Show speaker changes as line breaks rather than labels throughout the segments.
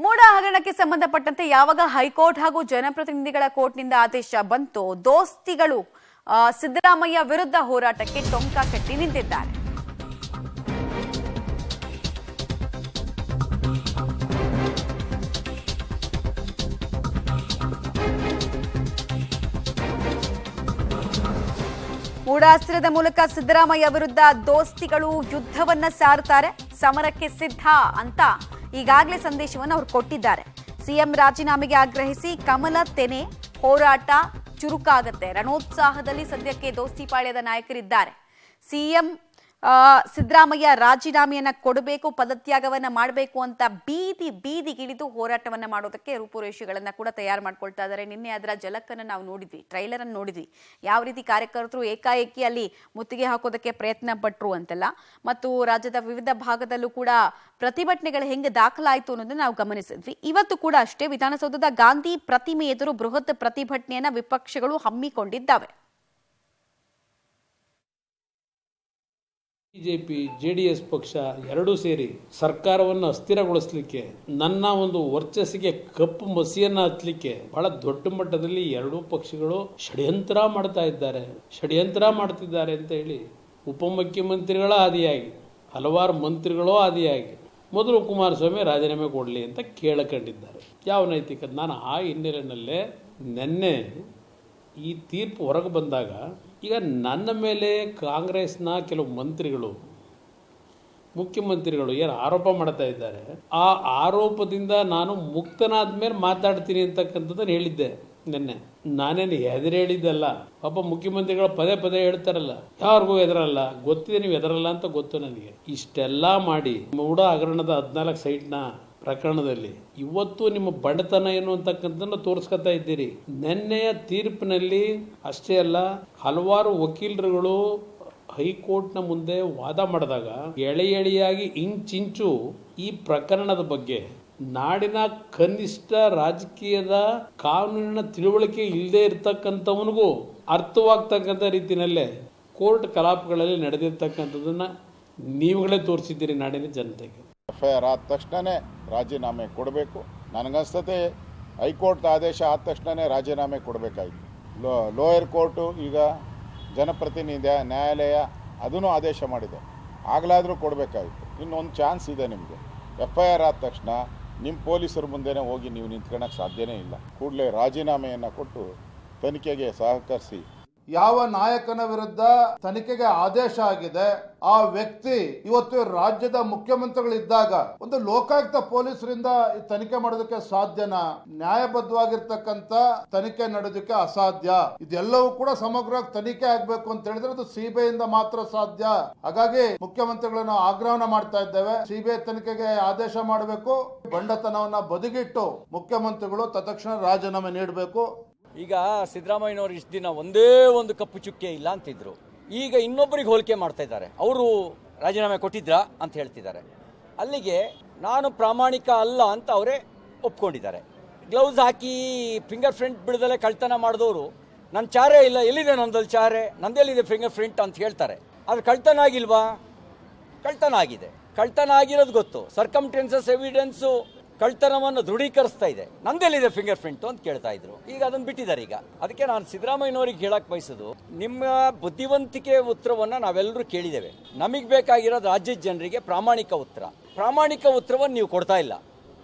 ಮೂಡ ಹಗರಣಕ್ಕೆ ಸಂಬಂಧಪಟ್ಟಂತೆ ಯಾವಾಗ ಹೈಕೋರ್ಟ್ ಹಾಗೂ ಜನಪ್ರತಿನಿಧಿಗಳ ಕೋರ್ಟ್ನಿಂದ ಆದೇಶ ಬಂತು, ದೋಸ್ತಿಗಳು ಸಿದ್ದರಾಮಯ್ಯ ವಿರುದ್ಧ ಹೋರಾಟಕ್ಕೆ ಟೊಂಕ ಕಟ್ಟಿ ನಿಂತಿದ್ದಾರೆ. ಮೂಢಾಸ್ತ್ರದ ಮೂಲಕ ಸಿದ್ದರಾಮಯ್ಯ ವಿರುದ್ಧ ದೋಸ್ತಿಗಳು ಯುದ್ಧವನ್ನ ಸಾರುತ್ತಾರೆ, ಸಮರಕ್ಕೆ ಸಿದ್ಧ ಅಂತ ಈಗಾಗಲೇ ಸಂದೇಶವನ್ನು ಅವರು ಕೊಟ್ಟಿದ್ದಾರೆ. ಸಿಎಂ ರಾಜೀನಾಮೆಗೆ ಆಗ್ರಹಿಸಿ ಕಮಲ ತೆನೆ ಹೋರಾಟ ಚುರುಕಾಗುತ್ತೆ. ರಣೋತ್ಸಾಹದಲ್ಲಿ ಸದ್ಯಕ್ಕೆ ದೋಸ್ತಿ ಪಾಳ್ಯದ ನಾಯಕರಿದ್ದಾರೆ. ಸಿಎಂ ಸಿದ್ದರಾಮಯ್ಯ ರಾಜೀನಾಮೆಯನ್ನ ಕೊಡಬೇಕು, ಪದತ್ಯಾಗವನ್ನ ಮಾಡಬೇಕು ಅಂತ ಬೀದಿಗಿಳಿದು ಹೋರಾಟವನ್ನ ಮಾಡೋದಕ್ಕೆ ರೂಪುರೇಷೆಗಳನ್ನ ಕೂಡ ತಯಾರು ಮಾಡ್ಕೊಳ್ತಾ ಇದ್ದಾರೆ. ನಿನ್ನೆ ಅದರ ಜಲಕ್ಕನ್ನು ನಾವು ನೋಡಿದ್ವಿ, ಟ್ರೈಲರ್ ಅನ್ನು ನೋಡಿದ್ವಿ, ಯಾವ ರೀತಿ ಕಾರ್ಯಕರ್ತರು ಏಕಾಏಕಿ ಅಲ್ಲಿ ಮುತ್ತಿಗೆ ಹಾಕೋದಕ್ಕೆ ಪ್ರಯತ್ನ ಪಟ್ಟರು ಅಂತೆಲ್ಲ, ಮತ್ತು ರಾಜ್ಯದ ವಿವಿಧ ಭಾಗದಲ್ಲೂ ಕೂಡ ಪ್ರತಿಭಟನೆಗಳು ಹೆಂಗೆ ದಾಖಲಾಯಿತು ಅನ್ನೋದನ್ನ ನಾವು ಗಮನಿಸಿದ್ವಿ. ಇವತ್ತು ಕೂಡ ಅಷ್ಟೇ ವಿಧಾನಸೌಧದ ಗಾಂಧಿ ಪ್ರತಿಮೆ ಎದುರು ಬೃಹತ್ ಪ್ರತಿಭಟನೆಯನ್ನ ವಿಪಕ್ಷಗಳು ಹಮ್ಮಿಕೊಂಡಿದ್ದಾವೆ.
ಬಿಜೆಪಿ ಜೆಡಿಎಸ್ ಪಕ್ಷ ಎರಡೂ ಸೇರಿ ಸರ್ಕಾರವನ್ನು ಅಸ್ಥಿರಗೊಳಿಸಲಿಕ್ಕೆ, ನನ್ನ ಒಂದು ವರ್ಚಸ್ಸಿಗೆ ಕಪ್ಪು ಮಸಿಯನ್ನ ಹಚ್ಚಲಿಕ್ಕೆ ಬಹಳ ದೊಡ್ಡ ಮಟ್ಟದಲ್ಲಿ ಎರಡೂ ಪಕ್ಷಗಳು ಷಡ್ಯಂತ್ರ ಮಾಡ್ತಿದ್ದಾರೆ ಅಂತ ಹೇಳಿ ಉಪಮುಖ್ಯಮಂತ್ರಿಗಳ ಆದಿಯಾಗಿ ಹಲವಾರು ಮಂತ್ರಿಗಳೂ ಆದಿಯಾಗಿ ಮೊದಲು ಕುಮಾರಸ್ವಾಮಿ ರಾಜೀನಾಮೆ ಕೊಡಲಿ ಅಂತ ಕೇಳಕೊಂಡಿದ್ದಾರೆ. ಯಾವ ನೈತಿಕತೆ? ನಾನು ಆ ಹಿನ್ನೆಲೆಯಲ್ಲೇ ನಿನ್ನೆ ಈ ತೀರ್ಪು ಹೊರಗೆ ಬಂದಾಗ ಈಗ ನನ್ನ ಮೇಲೆ ಕಾಂಗ್ರೆಸ್ನ ಕೆಲವು ಮಂತ್ರಿಗಳು, ಮುಖ್ಯಮಂತ್ರಿಗಳು ಏನು ಆರೋಪ ಮಾಡ್ತಾ ಇದ್ದಾರೆ, ಆ ಆರೋಪದಿಂದ ನಾನು ಮುಕ್ತನಾದ ಮೇಲೆ ಮಾತಾಡ್ತೀನಿ ಅಂತಕ್ಕಂಥದ್ದನ್ನು ಹೇಳಿದ್ದೆ ನಿನ್ನೆ. ನಾನೇನು ಹೆದರಿ ಹೇಳಿದ್ದಲ್ಲ. ಪಾಪ ಮುಖ್ಯಮಂತ್ರಿಗಳು ಪದೇ ಪದೇ ಹೇಳ್ತಾರಲ್ಲ, ಯಾರಿಗೂ ಹೆದರಲ್ಲ, ಗೊತ್ತಿದೆ ನೀವು ಹೆದರಲ್ಲ ಅಂತ ಗೊತ್ತು ನನಗೆ. ಇಷ್ಟೆಲ್ಲ ಮಾಡಿ ಮೂಡ ಹಗರಣದ 14 ಸೈಟ್ನ ಪ್ರಕರಣದಲ್ಲಿ ಇವತ್ತು ನಿಮ್ಮ ಬಂಡತನ ಏನು ಅಂತಕ್ಕಂಥದ್ದನ್ನು ತೋರಿಸ್ಕೊತಾ ಇದ್ದೀರಿ. ನಿನ್ನೆಯ ತೀರ್ಪಿನಲ್ಲಿ ಅಷ್ಟೇ ಅಲ್ಲ, ಹಲವಾರು ವಕೀಲರುಗಳು ಹೈಕೋರ್ಟ್ನ ಮುಂದೆ ವಾದ ಮಾಡಿದಾಗ ಎಳೆಯಾಗಿ ಇಂಚಿಂಚು ಈ ಪ್ರಕರಣದ ಬಗ್ಗೆ ನಾಡಿನ ಕನಿಷ್ಠ ರಾಜಕೀಯದ ಕಾನೂನಿನ ತಿಳುವಳಿಕೆ ಇಲ್ಲದೆ ಇರತಕ್ಕಂಥವನಿಗೂ ಅರ್ಥವಾಗ್ತಕ್ಕಂಥ ರೀತಿಯಲ್ಲೇ ಕೋರ್ಟ್ ಕಲಾಪಗಳಲ್ಲಿ ನಡೆದಿರ್ತಕ್ಕಂಥದ್ದನ್ನ ನೀವುಗಳೇ ತೋರಿಸಿದ್ದೀರಿ ನಾಡಿನ ಜನತೆಗೆ.
FIR ಆದ ತಕ್ಷಣನೇ ರಾಜೀನಾಮೆ ಕೊಡಬೇಕು. ನನಗನ್ಸ್ತತೆ ಹೈಕೋರ್ಟ್ ಆದೇಶ ಆದ ತಕ್ಷಣನೇ ರಾಜೀನಾಮೆ ಕೊಡಬೇಕಾಗಿತ್ತು. ಲೋಯರ್ ಕೋರ್ಟು ಈಗ ಜನಪ್ರತಿನಿಧಿ ನ್ಯಾಯಾಲಯ ಅದನ್ನು ಆದೇಶ ಮಾಡಿದೆ, ಆಗಲಾದರೂ ಕೊಡಬೇಕಾಗಿತ್ತು. ಇನ್ನೊಂದು ಚಾನ್ಸ್ ಇದೆ ನಿಮಗೆ. FIR ಆದ ತಕ್ಷಣ ನಿಮ್ಮ ಪೊಲೀಸರ ಮುಂದೆನೇ ಹೋಗಿ ನೀವು ನಿಂತ್ಕೊಳ್ಳೋಕ್ಕೆ ಸಾಧ್ಯನೇ ಇಲ್ಲ. ಕೂಡಲೇ ರಾಜೀನಾಮೆಯನ್ನು ಕೊಟ್ಟು ತನಿಖೆಗೆ ಸಹಕರಿಸಿ.
ಯಾವ ನಾಯಕನ ವಿರುದ್ಧ ತನಿಖೆಗೆ ಆದೇಶ ಆಗಿದೆ ಆ ವ್ಯಕ್ತಿ ಇವತ್ತು ರಾಜ್ಯದ ಮುಖ್ಯಮಂತ್ರಿಗಳಿದ್ದಾಗ ಒಂದು ಲೋಕಾಯುಕ್ತ ಪೊಲೀಸರಿಂದ ತನಿಖೆ ಮಾಡೋದಕ್ಕೆ ಸಾಧ್ಯನಾ? ನ್ಯಾಯಬದ್ಧವಾಗಿರ್ತಕ್ಕಂಥ ತನಿಖೆ ನಡೆಯೋದಕ್ಕೆ ಅಸಾಧ್ಯ. ಇದೆಲ್ಲವೂ ಕೂಡ ಸಮಗ್ರವಾಗಿ ತನಿಖೆ ಆಗ್ಬೇಕು ಅಂತ ಹೇಳಿದ್ರೆ ಅದು CBI ಇಂದ ಮಾತ್ರ ಸಾಧ್ಯ. ಹಾಗಾಗಿ ಮುಖ್ಯಮಂತ್ರಿಗಳನ್ನ ಆಗ್ರಹನ ಮಾಡ್ತಾ ಇದ್ದೇವೆ, CBI ತನಿಖೆಗೆ ಆದೇಶ ಮಾಡಬೇಕು. ಬಂಡತನವನ್ನ ಬದಿಗಿಟ್ಟು ಮುಖ್ಯಮಂತ್ರಿಗಳು ತತ್ಕ್ಷಣ ರಾಜೀನಾಮೆ ನೀಡಬೇಕು.
ಈಗ ಸಿದ್ದರಾಮಯ್ಯನವರು ಇಷ್ಟು ದಿನ ಒಂದೇ ಒಂದು ಕಪ್ಪು ಚುಕ್ಕೆ ಇಲ್ಲ ಅಂತಿದ್ರು, ಈಗ ಇನ್ನೊಬ್ಬರಿಗೆ ಹೋಲಿಕೆ ಮಾಡ್ತಾ ಇದ್ದಾರೆ. ಅವರು ರಾಜೀನಾಮೆ ಕೊಟ್ಟಿದ್ರಾ ಅಂತ ಹೇಳ್ತಿದ್ದಾರೆ. ಅಲ್ಲಿಗೆ ನಾನು ಪ್ರಾಮಾಣಿಕ ಅಲ್ಲ ಅಂತ ಅವರೇ ಒಪ್ಕೊಂಡಿದ್ದಾರೆ. ಗ್ಲೌಸ್ ಹಾಕಿ ಫಿಂಗರ್ ಪ್ರಿಂಟ್ ಬಿಡದಲ್ಲೇ ಕಳ್ತನ ಮಾಡಿದವರು ನನ್ನ ಚಾರೆ ಇಲ್ಲ, ಎಲ್ಲಿದೆ ನಂದಲ್ಲಿ ಚಾರೆ, ನಂದೆಲ್ಲಿದೆ ಫಿಂಗರ್ ಪ್ರಿಂಟ್ ಅಂತ ಹೇಳ್ತಾರೆ. ಆದರೆ ಕಳ್ತನ ಆಗಿಲ್ವಾ? ಕಳ್ತನ ಆಗಿದೆ. ಕಳ್ತನ ಆಗಿರೋದು ಗೊತ್ತು. ಸರ್ಕಮ್ಟೆನ್ಸಸ್ ಎವಿಡೆನ್ಸು ಕಳ್ತನವನ್ನು ದೃಢೀಕರಿಸ್ತಾ ಇದೆ. ನಂದೆಲ್ಲಿದೆ ಫಿಂಗರ್ ಪ್ರಿಂಟ್ ಅಂತ ಕೇಳ್ತಾ ಇದ್ರು. ಈಗ ಅದನ್ನು ಬಿಟ್ಟಿದ್ದಾರೆ. ಈಗ ಅದಕ್ಕೆ ನಾನು ಸಿದ್ದರಾಮಯ್ಯನವರಿಗೆ ಹೇಳಕ್ ಬಯಸೋದು, ನಿಮ್ಮ ಬುದ್ಧಿವಂತಿಕೆ ಉತ್ತರವನ್ನು ನಾವೆಲ್ಲರೂ ಕೇಳಿದ್ದೇವೆ. ನಮಗೆ ಬೇಕಾಗಿರೋದು ರಾಜ್ಯದ ಜನರಿಗೆ ಪ್ರಾಮಾಣಿಕ ಉತ್ತರ. ಪ್ರಾಮಾಣಿಕ ಉತ್ತರವನ್ನು ನೀವು ಕೊಡ್ತಾ ಇಲ್ಲ,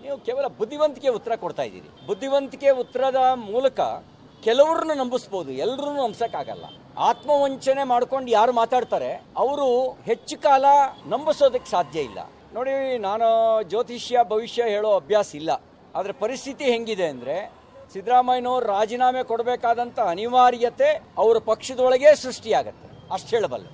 ನೀವು ಕೇವಲ ಬುದ್ಧಿವಂತಿಕೆ ಉತ್ತರ ಕೊಡ್ತಾ ಇದ್ದೀರಿ. ಬುದ್ಧಿವಂತಿಕೆ ಉತ್ತರದ ಮೂಲಕ ಕೆಲವ್ರನ್ನ ನಂಬಿಸ್ಬೋದು, ಎಲ್ಲರೂ ನಂಬಿಸಕ್ಕಾಗಲ್ಲ. ಆತ್ಮವಂಚನೆ ಮಾಡ್ಕೊಂಡು ಯಾರು ಮಾತಾಡ್ತಾರೆ ಅವರು ಹೆಚ್ಚು ಕಾಲ ನಂಬಿಸೋದಕ್ಕೆ ಸಾಧ್ಯ ಇಲ್ಲ. ನೋಡಿ, ನಾನು ಜ್ಯೋತಿಷ್ಯ ಭವಿಷ್ಯ ಹೇಳೋ ಅಭ್ಯಾಸ ಇಲ್ಲ, ಆದರೆ ಪರಿಸ್ಥಿತಿ ಹೆಂಗಿದೆ ಅಂದರೆ ಸಿದ್ದರಾಮಯ್ಯನವರು ರಾಜೀನಾಮೆ ಕೊಡಬೇಕಾದಂಥ ಅನಿವಾರ್ಯತೆ ಅವರ ಪಕ್ಷದೊಳಗೆ ಸೃಷ್ಟಿಯಾಗತ್ತೆ, ಅಷ್ಟು ಹೇಳಬಲ್ಲೆ.